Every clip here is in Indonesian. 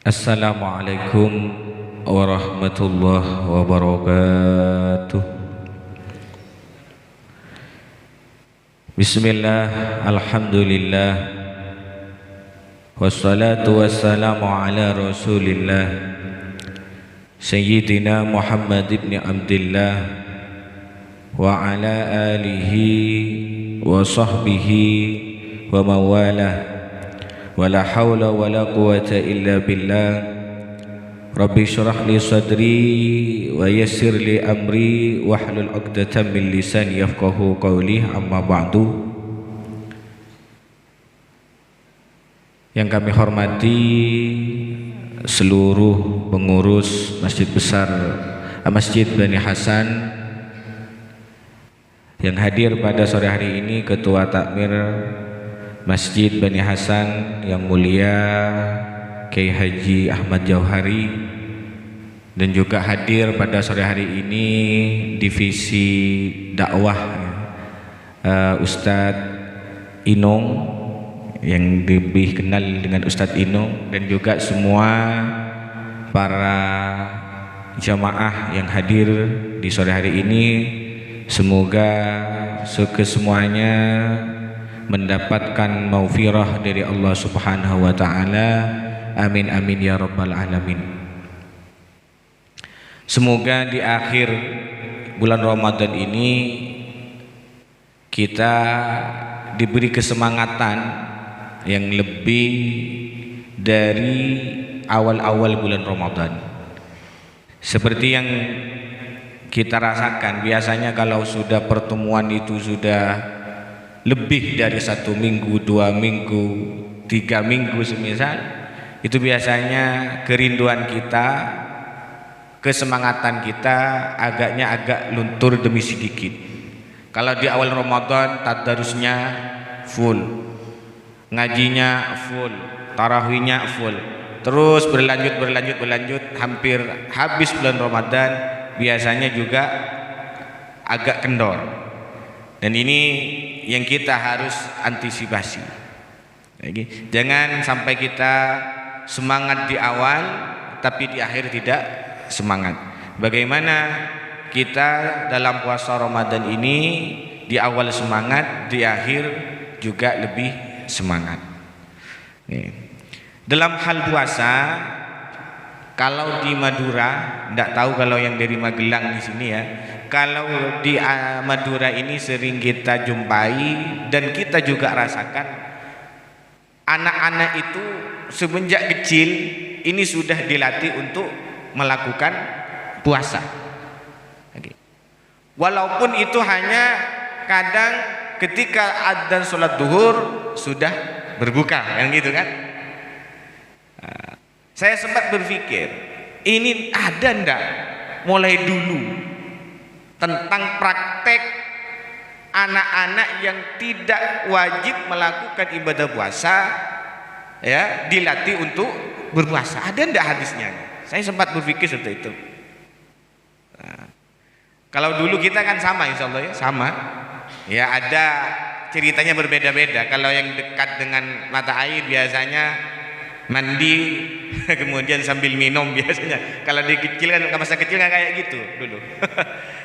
Assalamualaikum warahmatullahi wabarakatuh. Bismillah, alhamdulillah, wassalatu wassalamu ala rasulillah Sayyidina Muhammad ibn Abdillah wa ala alihi wa sahbihi wa mawalah wa la hawla wa la quwata illa billah. Rabbi syrah li sadri wa yassir li amri wahlul 'uqdatam min lisani yafqahu qawli, amma ba'du. Yang kami hormati seluruh pengurus Masjid Besar Masjid Bani Hasan yang hadir pada sore hari ini, Ketua Takmir Masjid Bani Hasan yang mulia Kiai Haji Ahmad Jauhari, dan juga hadir pada sore hari ini divisi dakwah Ustadz Inung yang lebih kenal dengan Ustadz Inung, dan juga semua para jamaah yang hadir di sore hari ini. Semoga kesemuanya mendapatkan maufirah dari Allah Subhanahu wa taala. Amin amin ya rabbal alamin. Semoga di akhir bulan Ramadan ini kita diberi kesemangatan yang lebih dari awal-awal bulan Ramadan. Seperti yang kita rasakan biasanya kalau sudah pertemuan itu sudah lebih dari 1 minggu, 2 minggu, 3 minggu semisal, itu biasanya kerinduan kita, kesemangatan kita agak luntur demi sedikit. Kalau di awal Ramadan tadarusnya full, ngajinya full, tarawihnya full, terus berlanjut hampir habis bulan Ramadan biasanya juga agak kendor. Dan ini yang kita harus antisipasi. Jangan sampai kita semangat di awal tapi di akhir tidak semangat. Bagaimana kita dalam puasa Ramadan ini di awal semangat, di akhir juga lebih semangat. Dalam hal puasa, kalau di Madura, tidak tahu kalau yang dari Magelang di sini ya. Kalau di Madura ini sering kita jumpai dan kita juga rasakan, anak-anak itu semenjak kecil ini sudah dilatih untuk melakukan puasa. Walaupun itu hanya kadang ketika adzan sholat duhur sudah berbuka, yang gitu kan. Saya sempat berpikir, ini ada ndak mulai dulu tentang praktek anak-anak yang tidak wajib melakukan ibadah puasa, ya, dilatih untuk berpuasa. Ada ndak hadisnya? Saya sempat berpikir seperti itu. Kalau dulu kita kan sama, insya Allah ya, sama. Ya, ada ceritanya berbeda-beda. Kalau yang dekat dengan mata air biasanya mandi kemudian sambil minum biasanya. Kalau di kecil kan, masa kecil nggak kayak gitu dulu.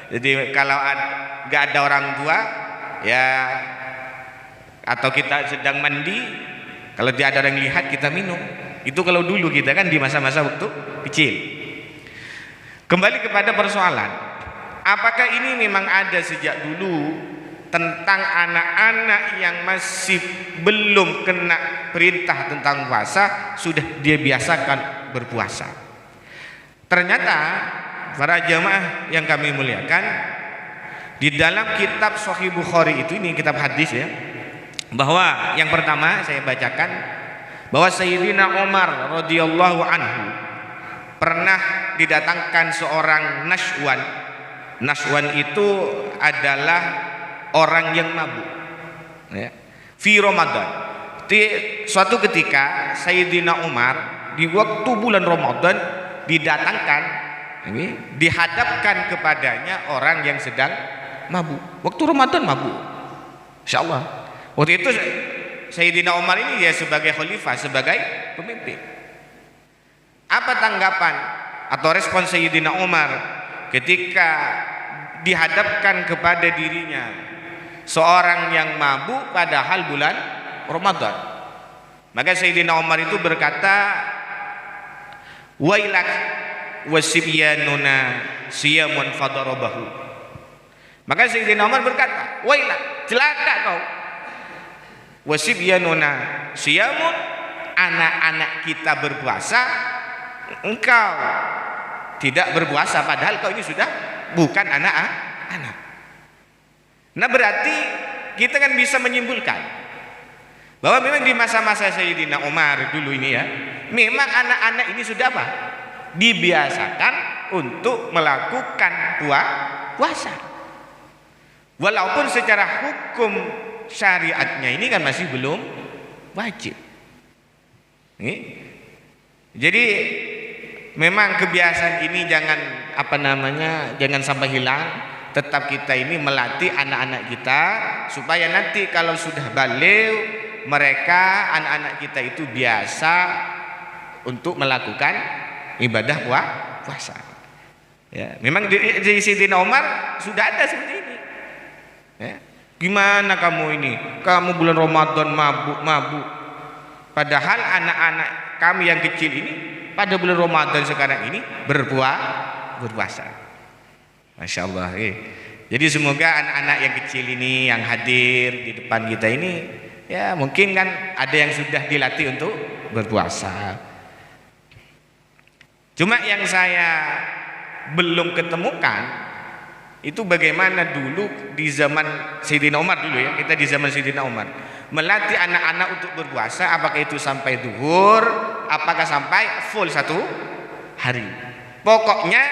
Jadi kalau nggak ada orang tua ya, atau kita sedang mandi, kalau dia ada orang lihat kita minum. Itu kalau dulu kita kan di masa-masa waktu kecil. Kembali kepada persoalan, apakah ini memang ada sejak dulu tentang anak-anak yang masih belum kena perintah tentang puasa sudah dia biasakan berpuasa? Ternyata para jamaah yang kami muliakan, di dalam kitab Sahih Bukhari itu, ini kitab hadis ya, bahwa yang pertama saya bacakan bahwa Sayyidina Umar radhiyallahu anhu pernah didatangkan seorang naswan. Naswan itu adalah orang yang mabuk, ya, fi Ramadan. Suatu ketika Sayyidina Umar di waktu bulan Ramadan didatangkan, dihadapkan kepadanya orang yang sedang mabuk. Waktu Ramadan mabuk, insyaallah. Waktu itu Sayyidina Umar ini dia sebagai khalifah, sebagai pemimpin. Apa tanggapan atau respon Sayyidina Umar ketika dihadapkan kepada dirinya seorang yang mabuk padahal bulan Ramadan? Maka Sayyidina Umar itu berkata, wailak wasibyanuna siyamun fadarabahu. Maka Sayyidina Umar berkata, wailak, celaka kau, wasibyanuna siyamun, anak-anak kita berpuasa, engkau tidak berpuasa, padahal kau ini sudah bukan anak-anak. Nah, berarti kita kan bisa menyimpulkan bahwa memang di masa-masa Sayyidina Umar dulu ini ya, memang anak-anak ini sudah apa? Dibiasakan untuk melakukan puasa. Walaupun secara hukum syariatnya ini kan masih belum wajib. Jadi memang kebiasaan ini jangan jangan sampai hilang. Tetap kita ini melatih anak-anak kita supaya nanti kalau sudah balik, mereka anak-anak kita itu biasa untuk melakukan ibadah puasa. Ya, memang di Sayyidina Umar sudah ada seperti ini. Ya. Gimana kamu ini? Kamu bulan Ramadan mabuk. Padahal anak-anak kami yang kecil ini pada bulan Ramadan sekarang ini berpuasa. Masya Allah. Jadi semoga anak-anak yang kecil ini yang hadir di depan kita ini, ya mungkin kan ada yang sudah dilatih untuk berpuasa. Cuma yang saya belum ketemukan itu bagaimana dulu di zaman Sayyidina Umar dulu ya, kita di zaman Sayyidina Umar melatih anak-anak untuk berpuasa, apakah itu sampai duhur, apakah sampai full satu hari. Pokoknya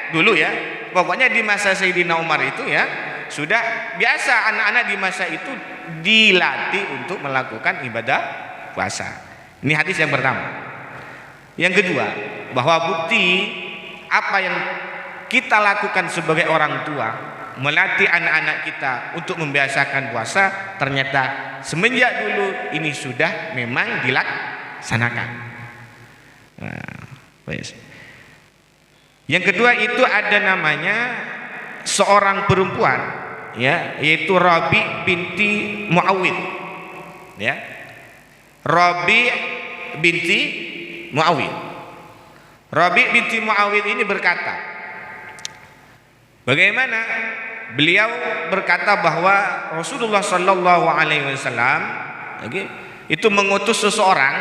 dulu ya, pokoknya di masa Sayyidina Umar itu ya sudah biasa anak-anak di masa itu dilatih untuk melakukan ibadah puasa. Ini hadis yang pertama. Yang kedua, bahwa bukti apa yang kita lakukan sebagai orang tua, melatih anak-anak kita untuk membiasakan puasa, ternyata semenjak dulu ini sudah memang dilaksanakan. Yang kedua itu ada namanya seorang perempuan ya, yaitu Rabi binti Muawid ya. Rabi binti Muawid. Rabi binti Muawid ini berkata, bagaimana beliau berkata bahwa Rasulullah Sallallahu Alaihi Wasallam itu mengutus seseorang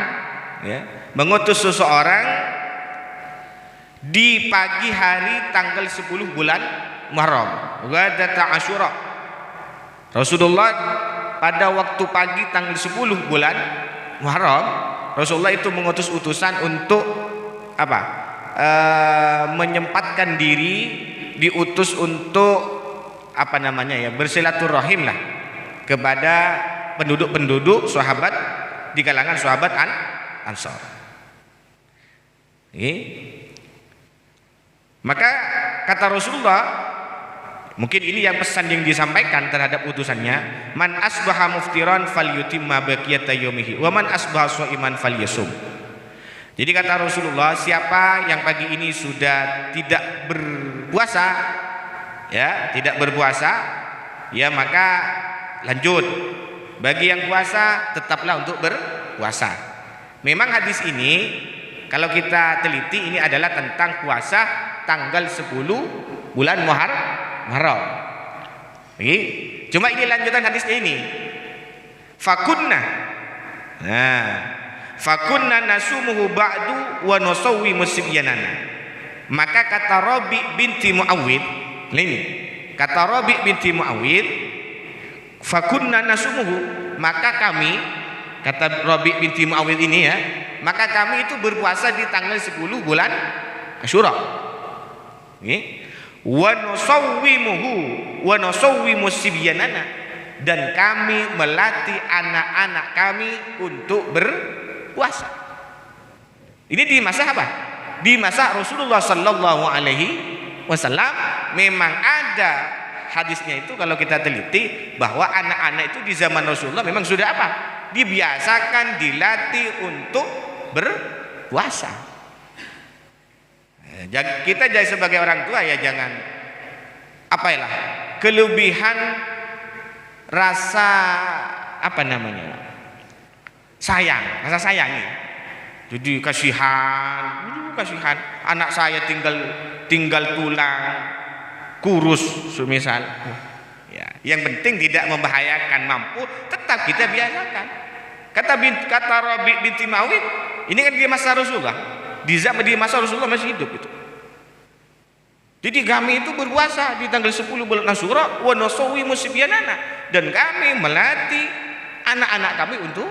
di pagi hari tanggal 10 bulan Muharram, Ghadata Asyura. Rasulullah pada waktu pagi tanggal 10 bulan Muharram, Rasulullah itu mengutus utusan untuk menyempatkan diri, diutus untuk bersilaturahim lah kepada penduduk-penduduk sahabat di kalangan sahabat Ansor. Maka kata Rasulullah, mungkin ini yang pesan yang disampaikan terhadap utusannya, man asbaha muftiran falyutimma baqiyata yaumihi wa man asbaha shaiman falyasum. Jadi kata Rasulullah, siapa yang pagi ini sudah tidak berpuasa ya maka lanjut. Bagi yang puasa tetaplah untuk berpuasa. Memang hadis ini kalau kita teliti ini adalah tentang puasa tanggal 10 bulan Muharram. Cuma ini lanjutan hadisnya ini. Fakunna nasumuhu ba'du wa nusawwi musibyanana. Maka kata Rabi binti Muawid, kata Rabi binti Muawid, fakunna nasumuhu, maka kami, kata Rabi binti Muawid ini ya, maka kami itu berpuasa di tanggal 10 bulan Asyura. Wa nusawwimu sibyanana, dan kami melatih anak-anak kami untuk berpuasa. Ini di masa apa? Di masa Rasulullah Sallallahu Alaihi Wasallam. Memang ada hadisnya itu kalau kita teliti bahwa anak-anak itu di zaman Rasulullah memang sudah apa? Dibiasakan, dilatih untuk berpuasa. Kita jadi sebagai orang tua ya jangan apalah kelebihan rasa apa namanya sayang, rasa sayangi. Jadi kasihan anak saya tinggal tulang kurus semisal. Ya, yang penting tidak membahayakan, mampu tetap kita biasakan. Kata Rabi binti Mawid, ini kan di masa Rasulullah, di masa Rasulullah masih hidup itu. Jadi kami itu berpuasa di tanggal 10 bulan Asyura, wa nasawi musibyanana, dan kami melatih anak-anak kami untuk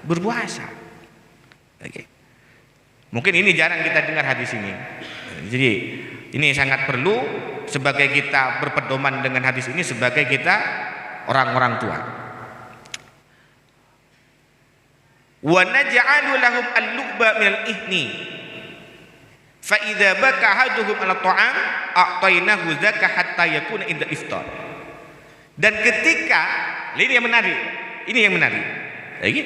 berpuasa. Oke. Mungkin ini jarang kita dengar hadis ini. Jadi ini sangat perlu sebagai kita berpedoman dengan hadis ini sebagai kita orang-orang tua. Wa naj'alu lahum al-lu'ba minal ihni fa idza baka ahaduhum ala ta'am a'tainahu zakah hatta yakuna inda iftar. Dan ketika ini yang menarik lagi,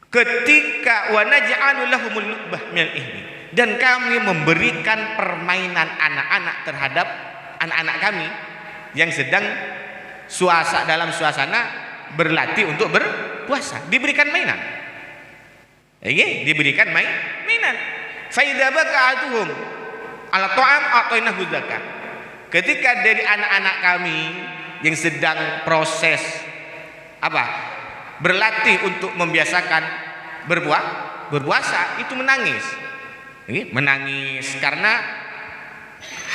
ketika wa naj'alu lahumul lu'bah minal ihni, dan kami memberikan permainan anak-anak terhadap anak-anak kami yang sedang dalam suasana berlatih untuk berpuasa, diberikan mainan. Diberikan mainan. Fa idza baka'atuhum ala ta'am a'tainahu zakah. Ketika dari anak-anak kami yang sedang proses berlatih untuk membiasakan berpuasa itu menangis karena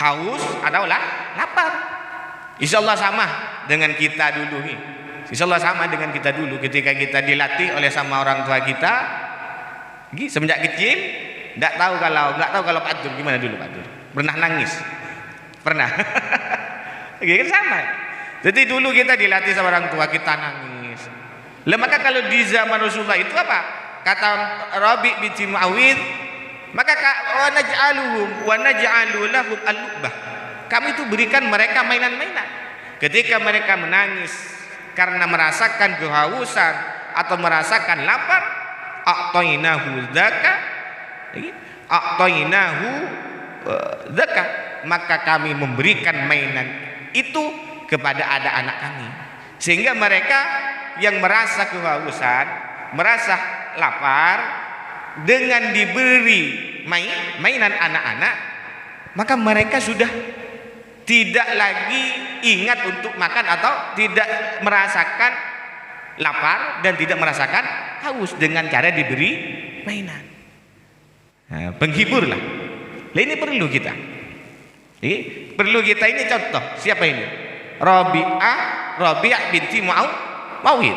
haus atau lapar. Insyaallah sama dengan kita dulu ketika kita dilatih oleh sama orang tua kita semenjak kecil. Nggak tahu kalau Pak Dur gimana dulu. Pak Dur pernah nangis? Pernah. Kan sama. Jadi dulu kita dilatih sama orang tua, kita nangis. Maka kalau di zaman Rasulullah itu apa? Kata Rabi binti Muawid, maka wa naj'alu lahum al-lu'bah. Kami itu berikan mereka mainan-mainan. Ketika mereka menangis karena merasakan kehausan atau merasakan lapar, a'tainahu zakah, maka kami memberikan mainan itu kepada anak-anak kami, sehingga mereka yang merasa kehausan, merasa lapar, dengan diberi mainan anak-anak, maka mereka sudah tidak lagi ingat untuk makan atau tidak merasakan lapar dan tidak merasakan haus dengan cara diberi mainan. Penghiburlah. Ini perlu kita. Ini contoh. Siapa ini? Rabi'ah binti Muawid.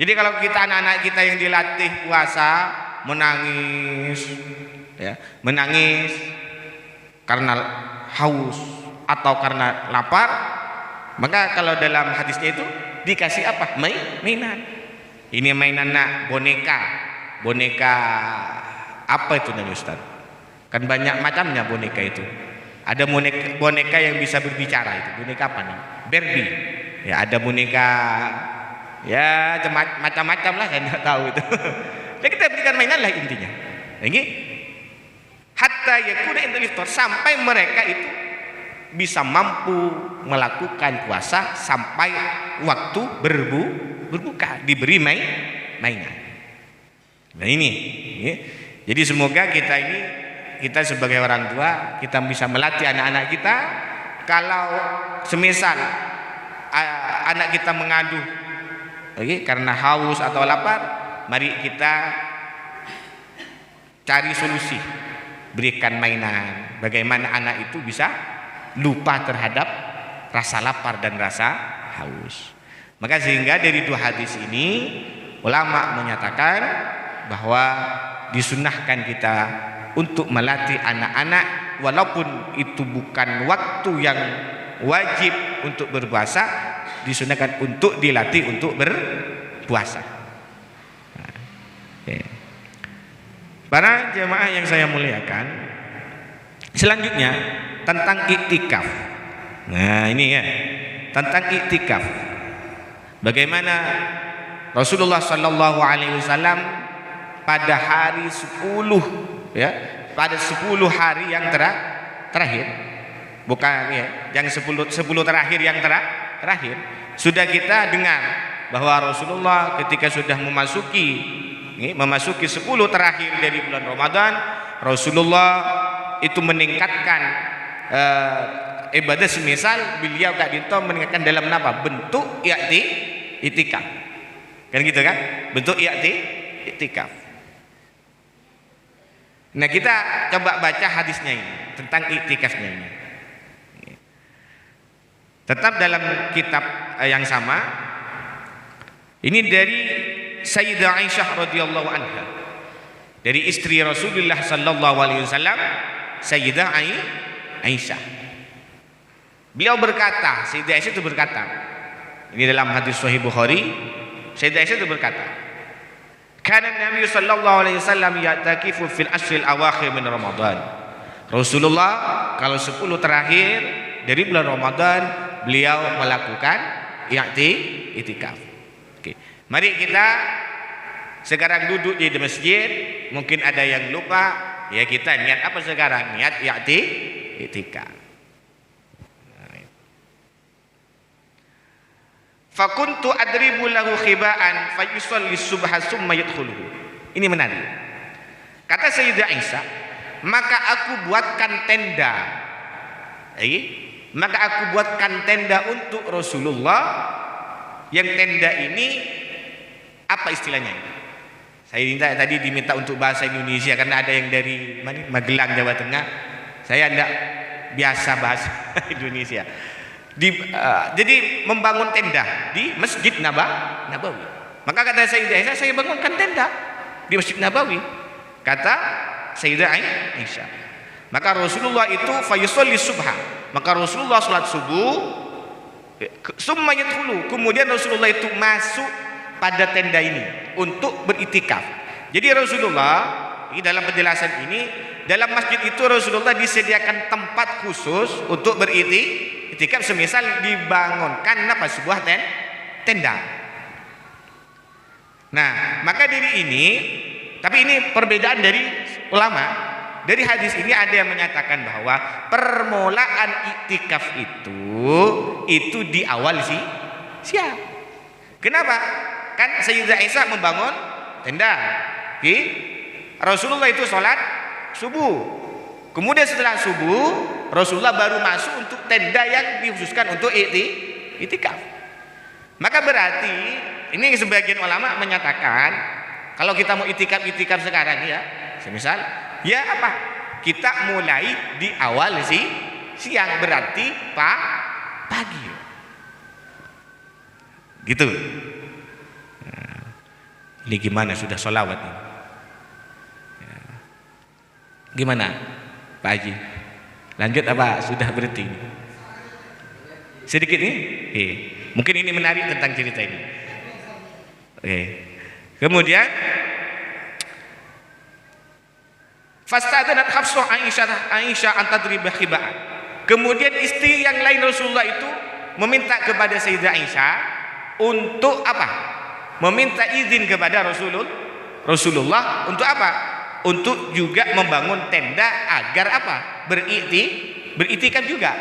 Jadi kalau kita anak-anak kita yang dilatih puasa menangis karena haus atau karena lapar, maka kalau dalam hadisnya itu dikasih apa? Mainan. Ini mainan boneka apa itu namanya Ustaz? Kan banyak macamnya boneka itu. Ada boneka yang bisa berbicara, itu boneka apa nih? Barbie. Ya ada boneka ya macam-macam lah, saya tidak tahu itu. Jadi kita berikan mainan lah intinya. Ini hatta yakuna indal iftar, sampai mereka itu bisa mampu melakukan puasa sampai waktu berbuka, diberi mainan. Nah ini. Jadi semoga kita sebagai orang tua kita bisa melatih anak-anak kita. Kalau semisal anak kita mengadu karena haus atau lapar, mari kita cari solusi, berikan mainan. Bagaimana anak itu bisa lupa terhadap rasa lapar dan rasa haus. Maka sehingga dari dua hadis ini ulama menyatakan bahwa disunahkan kita untuk melatih anak-anak, walaupun itu bukan waktu yang wajib untuk berpuasa, disunahkan untuk dilatih untuk berpuasa. Para jemaah yang saya muliakan, selanjutnya tentang iktikaf. Nah ini ya, tentang iktikaf. Bagaimana Rasulullah Shallallahu Alaihi Wasallam pada hari 10 ya, pada 10 hari yang terakhir, bukan ya, yang 10 terakhir yang terakhir, sudah kita dengar bahwa Rasulullah ketika sudah memasuki 10 terakhir dari bulan Ramadan, Rasulullah itu meningkatkan ibadah, semisal beliau Kak Dinto meningkatkan dalam apa? Bentuk i'tikaf. Kan gitu kan? Bentuk i'tikaf. Nah, kita coba baca hadisnya ini tentang i'tikafnya ini. Tetap dalam kitab yang sama. Ini dari Sayyidah Aisyah radhiyallahu anha. Dari istri Rasulullah sallallahu alaihi wasallam, Sayyidah Aisyah. Beliau berkata, Sayyidah Aisyah itu berkata, ini dalam hadis Sahih Bukhari, Sayyidah Aisyah itu berkata, "Kana Nabi sallallahu alaihi wasallam ya'takifu fil ashril awakhir min Ramadan." Rasulullah kalau 10 terakhir dari bulan Ramadan beliau melakukan i'tikaf. Oke. Mari kita sekarang duduk di masjid, mungkin ada yang lupa, ya kita niat apa sekarang? Niat i'tikaf. Fakuntu adribu lahu khibaan fayusalli subha summa yadkhuluhu. Ini menarik. Kata Sayyidah Aisyah, maka aku buatkan tenda. Maka aku buatkan tenda untuk Rasulullah. Yang tenda ini apa istilahnya? Saya tadi diminta untuk bahasa Indonesia karena ada yang dari Magelang, Jawa Tengah. Saya tidak biasa bahasa Indonesia. Jadi membangun tenda di Masjid Nabawi. Maka kata Sayyidah Aisyah, saya bangunkan tenda di Masjid Nabawi. Kata Sayyidah Aisyah, maka Rasulullah itu fayusalli subha, maka Rasulullah salat subuh, summa yadkhulu, kemudian Rasulullah itu masuk pada tenda ini untuk beriktikaf. Jadi Rasulullah, ini dalam penjelasan ini, dalam masjid itu Rasulullah disediakan tempat khusus untuk beriktikaf, semisal dibangunkan sebuah tenda. Nah, maka dari ini, tapi ini perbedaan dari ulama. Dari hadis ini ada yang menyatakan bahwa permulaan iktikaf itu di awal siang. Kenapa? Kan Sayyidah Aisyah membangun tenda. Rasulullah itu sholat subuh. Kemudian setelah subuh, Rasulullah baru masuk untuk tenda yang dikhususkan untuk iktikaf. Maka berarti ini sebagian ulama menyatakan kalau kita mau iktikaf sekarang ya, semisal ya apa? Kita mulai di awal siang, berarti pagi. Gitu. Nah, ini gimana sudah sholawat ini? Ya. Gimana Pak Haji? Lanjut apa sudah berhenti? Sedikit nih? Mungkin ini menarik tentang cerita ini. Kemudian fastadanat Hafsah Aisyah antadriba khiba'an. Kemudian istri yang lain Rasulullah itu meminta kepada Sayyidah Aisyah untuk apa? Meminta izin kepada Rasulullah untuk apa? Untuk juga membangun tenda agar apa? Beriktikaf juga.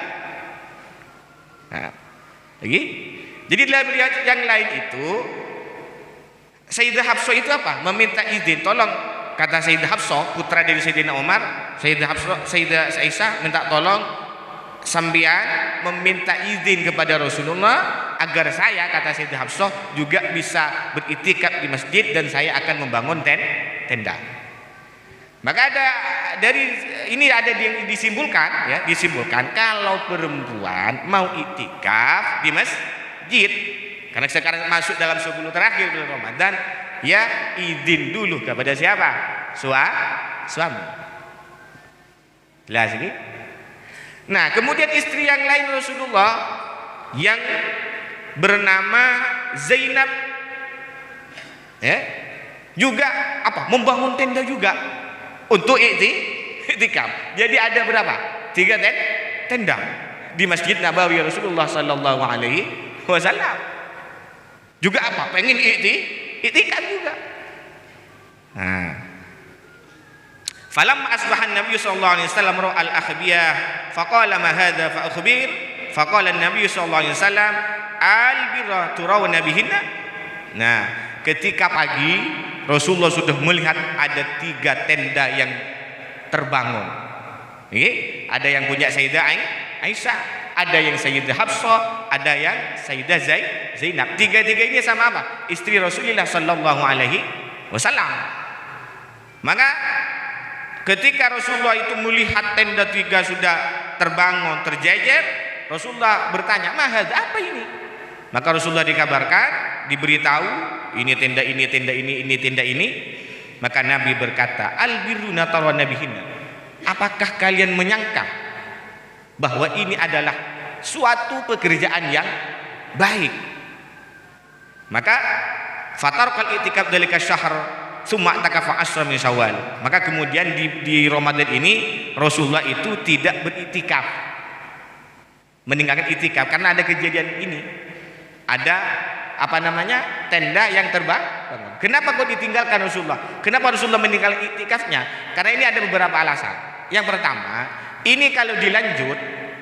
Nah, lagi. Jadi dalam riwayat yang lain itu Sayyidah Hafsah itu apa? Meminta izin, tolong, kata Sayyidah Hafsah, putra dari Sayyidina Umar, Sayyidah Aisyah minta tolong sambian meminta izin kepada Rasulullah agar saya, kata Sayyidah Hafsah, juga bisa beriktikaf di masjid dan saya akan membangun tenda. Maka ada yang disimpulkan kalau perempuan mau iktikaf di masjid, karena sekarang masuk dalam 10 terakhir bulan Ramadan, ya izin dulu kepada siapa? Suami. Jelas ini? Nah, kemudian istri yang lain Rasulullah yang bernama Zainab, juga apa? Membangun tenda juga untuk iktikaf. Jadi ada berapa? 3 tenda di Masjid Nabawi Rasulullah sallallahu alaihi wasallam. Juga apa? Pengen iktikaf juga. Nah, Falamma asbaha an-nabiy sallallahu alaihi wasallam ra'al akhbiyah faqala ma hadha fa akhbir faqala an-nabiy sallallahu alaihi wasallam al-birra turawna bihinna. Nah, ketika pagi Rasulullah sudah melihat ada 3 tenda yang terbangun. Ada yang punya Sayyidah Aisyah, ada yang Sayyidah Hafsah, ada yang Sayyidah Zainab. Tiga-tiga ini sama apa? Istri Rasulullah sallallahu alaihi wasallam. Maka ketika Rasulullah itu melihat tenda 3 sudah terbangun, terjejer, Rasulullah bertanya, "Mahad, apa ini?" Maka Rasulullah dikabarkan, diberitahu, ini tenda ini, tenda ini, ini tenda ini. Maka Nabi berkata, "Al-birruna tarawna bihinna." Apakah kalian menyangka bahwa ini adalah suatu pekerjaan yang baik? Maka fatarqal i'tikaf dalika syahr summa takafa asra min Syawal. Maka kemudian di Ramadan ini Rasulullah itu tidak beriktikaf, meninggalkan iktikaf karena ada kejadian ini. Ada tenda yang terbang. Kenapa kok ditinggalkan Rasulullah? Kenapa Rasulullah meninggalkan iktikafnya? Karena ini ada beberapa alasan. Yang pertama, ini kalau dilanjut,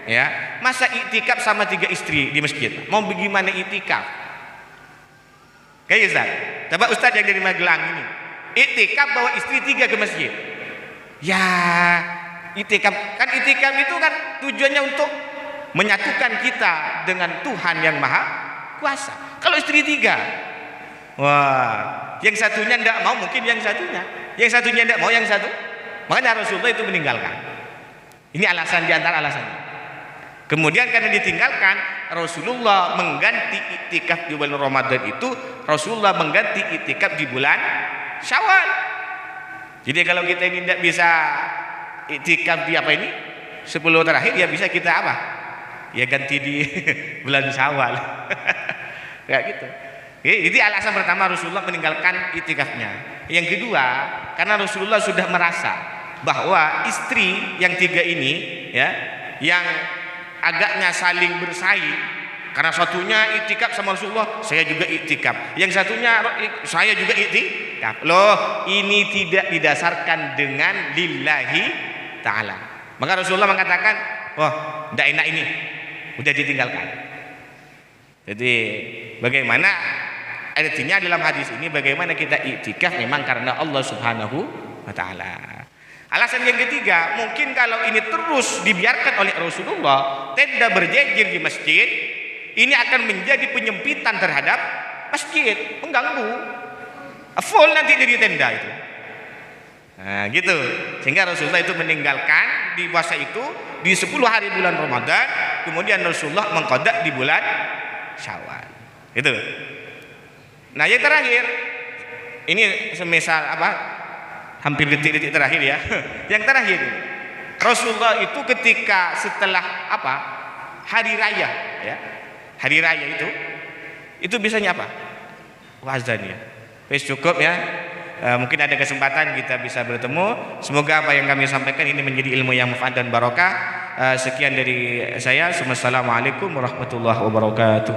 ya, masa iktikaf sama 3 istri di masjid, mau bagaimana iktikaf? Kayak Ustaz, coba Ustaz yang dari Magelang ini, iktikaf bawa istri 3 ke masjid. Ya, iktikaf itu kan tujuannya untuk menyatukan kita dengan Tuhan yang Maha Kuasa. Kalau istri 3, wah, yang satunya tidak mau, mungkin yang satunya tidak mau, yang satu. Makanya Rasulullah itu meninggalkan. Ini alasan di antara alasannya. Kemudian karena ditinggalkan, Rasulullah mengganti iktikaf di bulan Ramadan itu, Rasulullah mengganti iktikaf di bulan Syawal. Jadi kalau kita ini tidak bisa iktikaf di 10 terakhir, ya bisa kita apa? Ya ganti di bulan Syawal. Kayak gitu. Jadi alasan pertama Rasulullah meninggalkan iktikafnya. Yang kedua, karena Rasulullah sudah merasa bahwa istri yang 3 ini, ya, yang agaknya saling bersaing, karena satunya iktikaf sama Rasulullah, saya juga iktikaf, yang satunya saya juga iktikaf. Loh, ini tidak didasarkan dengan lillahi ta'ala. Maka Rasulullah mengatakan, wah, tidak enak ini, udah ditinggalkan. Jadi bagaimana artinya dalam hadis ini, bagaimana kita iktikaf memang karena Allah Subhanahu wa ta'ala. Alasan yang ketiga, mungkin kalau ini terus dibiarkan oleh Rasulullah, tenda berjejer di masjid, ini akan menjadi penyempitan terhadap masjid, mengganggu, full nanti jadi tenda itu. Nah, gitu. Sehingga Rasulullah itu meninggalkan di puasa itu di 10 hari bulan Ramadan, kemudian Rasulullah mengqada di bulan Syawal. Itu. Nah, yang terakhir, ini semisal hampir detik-detik terakhir ya. Yang terakhir, Rasulullah itu ketika setelah hari raya, ya, hari raya itu biasanya apa? Wazan ya. Wes cukup ya. Mungkin ada kesempatan kita bisa bertemu. Semoga apa yang kami sampaikan ini menjadi ilmu yang manfaat dan barokah. Sekian dari saya. Wassalamualaikum warahmatullahi wabarakatuh.